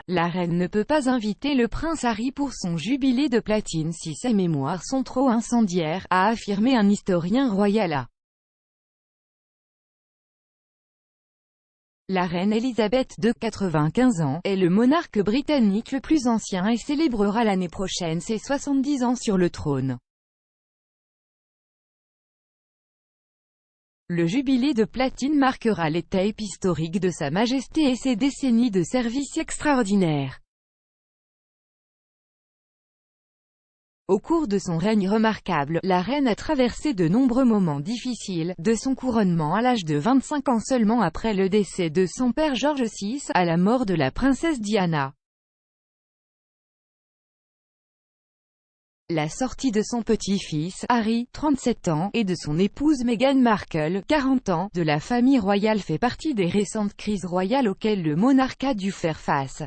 la reine ne peut pas inviter le prince Harry pour son jubilé de platine si ses mémoires sont trop incendiaires, a affirmé un historien royal à La reine Elisabeth II, 95 ans, est le monarque britannique le plus ancien et célébrera l'année prochaine ses 70 ans sur le trône. Le jubilé de platine marquera l'étape historique de Sa Majesté et ses décennies de services extraordinaires. Au cours de son règne remarquable, la reine a traversé de nombreux moments difficiles, de son couronnement à l'âge de 25 ans seulement après le décès de son père George VI, à la mort de la princesse Diana. La sortie de son petit-fils, Harry, 37 ans, et de son épouse Meghan Markle, 40 ans, de la famille royale fait partie des récentes crises royales auxquelles le monarque a dû faire face.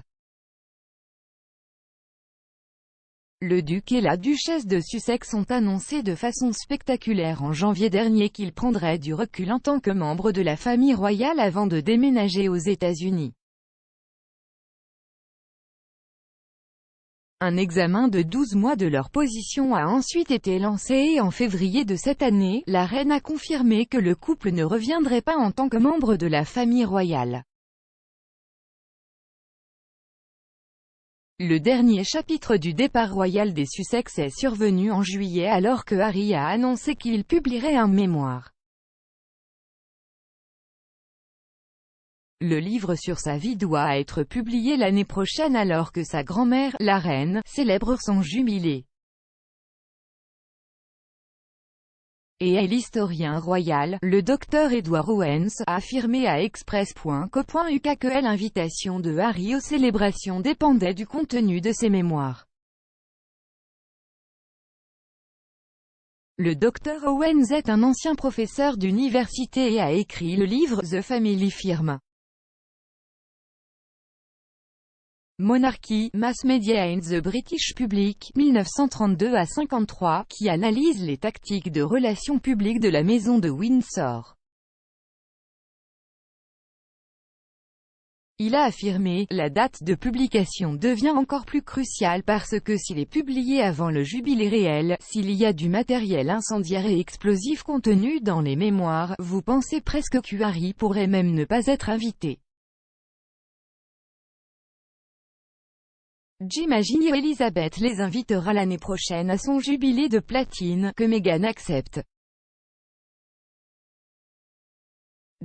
Le duc et la duchesse de Sussex ont annoncé de façon spectaculaire en janvier dernier qu'ils prendraient du recul en tant que membres de la famille royale avant de déménager aux États-Unis. Un examen de 12 mois de leur position a ensuite été lancé et en février de cette année, la reine a confirmé que le couple ne reviendrait pas en tant que membre de la famille royale. Le dernier chapitre du départ royal des Sussex est survenu en juillet alors que Harry a annoncé qu'il publierait un mémoire. Le livre sur sa vie doit être publié l'année prochaine alors que sa grand-mère, la reine, célèbre son jubilé. Et l'historien royal, le docteur Edward Owens, a affirmé à Express.co.uk que l'invitation de Harry aux célébrations dépendait du contenu de ses mémoires. Le docteur Owens est un ancien professeur d'université et a écrit le livre The Family Firm. Monarchy, Mass Media and the British Public, 1932 à 53, qui analyse les tactiques de relations publiques de la maison de Windsor. Il a affirmé, la date de publication devient encore plus cruciale parce que s'il est publié avant le jubilé réel, s'il y a du matériel incendiaire et explosif contenu dans les mémoires, vous pensez presque que Harry pourrait même ne pas être invité. J'imagine Elisabeth les invitera l'année prochaine à son jubilé de platine, que Meghan accepte.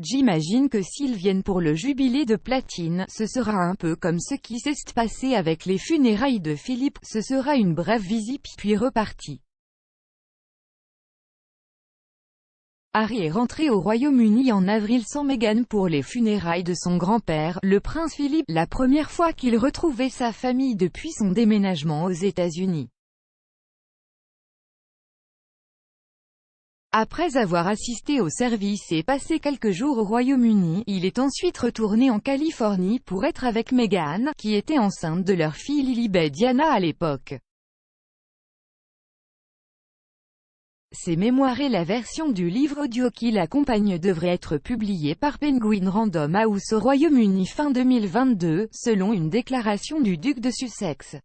J'imagine que s'ils viennent pour le jubilé de platine, ce sera un peu comme ce qui s'est passé avec les funérailles de Philippe, ce sera une brève visite puis reparti. Harry est rentré au Royaume-Uni en avril sans Meghan pour les funérailles de son grand-père, le prince Philippe, la première fois qu'il retrouvait sa famille depuis son déménagement aux États-Unis. Après avoir assisté au service et passé quelques jours au Royaume-Uni, il est ensuite retourné en Californie pour être avec Meghan, qui était enceinte de leur fille Lilibet Diana à l'époque. Ses mémoires et la version du livre audio qui l'accompagne devraient être publiés par Penguin Random House au Royaume-Uni fin 2022, selon une déclaration du duc de Sussex.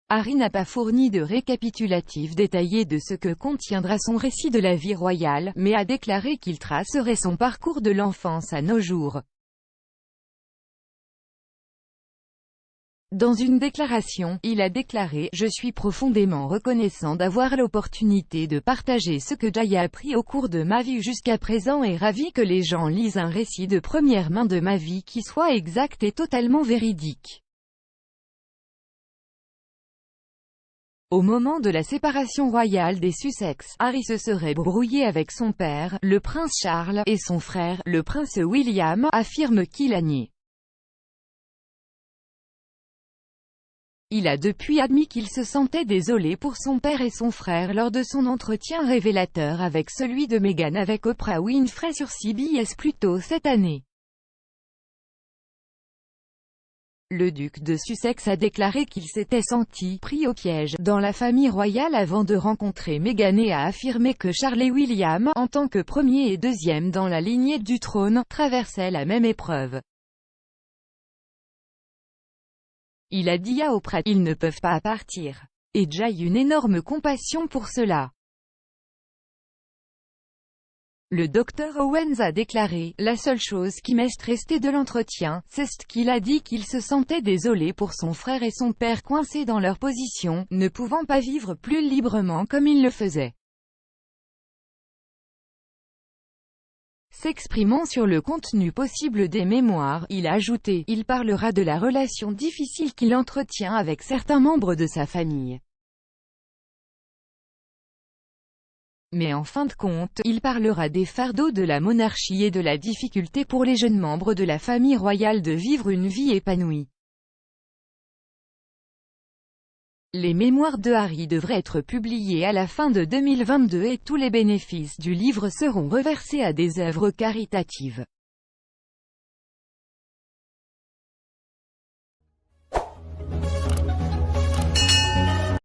Harry n'a pas fourni de récapitulatif détaillé de ce que contiendra son récit de la vie royale, mais a déclaré qu'il tracerait son parcours de l'enfance à nos jours. Dans une déclaration, il a déclaré « Je suis profondément reconnaissant d'avoir l'opportunité de partager ce que j'ai appris au cours de ma vie jusqu'à présent et ravi que les gens lisent un récit de première main de ma vie qui soit exact et totalement véridique. » Au moment de la séparation royale des Sussex, Harry se serait brouillé avec son père, le prince Charles, et son frère, le prince William, affirme qu'il a nié. Il a depuis admis qu'il se sentait désolé pour son père et son frère lors de son entretien révélateur avec celui de Meghan avec Oprah Winfrey sur CBS plus tôt cette année. Le duc de Sussex a déclaré qu'il s'était senti « pris au piège » dans la famille royale avant de rencontrer Meghan et a affirmé que Charles et William, en tant que premier et deuxième dans la lignée du trône, traversaient la même épreuve. Il a dit à Oprah, ils ne peuvent pas partir. Et Jay une énorme compassion pour cela. Le Dr Owens a déclaré, la seule chose qui m'est restée de l'entretien, c'est qu'il a dit qu'il se sentait désolé pour son frère et son père coincés dans leur position, ne pouvant pas vivre plus librement comme ils le faisaient. S'exprimant sur le contenu possible des mémoires, il a ajouté, il parlera de la relation difficile qu'il entretient avec certains membres de sa famille. Mais en fin de compte, il parlera des fardeaux de la monarchie et de la difficulté pour les jeunes membres de la famille royale de vivre une vie épanouie. Les mémoires de Harry devraient être publiées à la fin de 2022 et tous les bénéfices du livre seront reversés à des œuvres caritatives.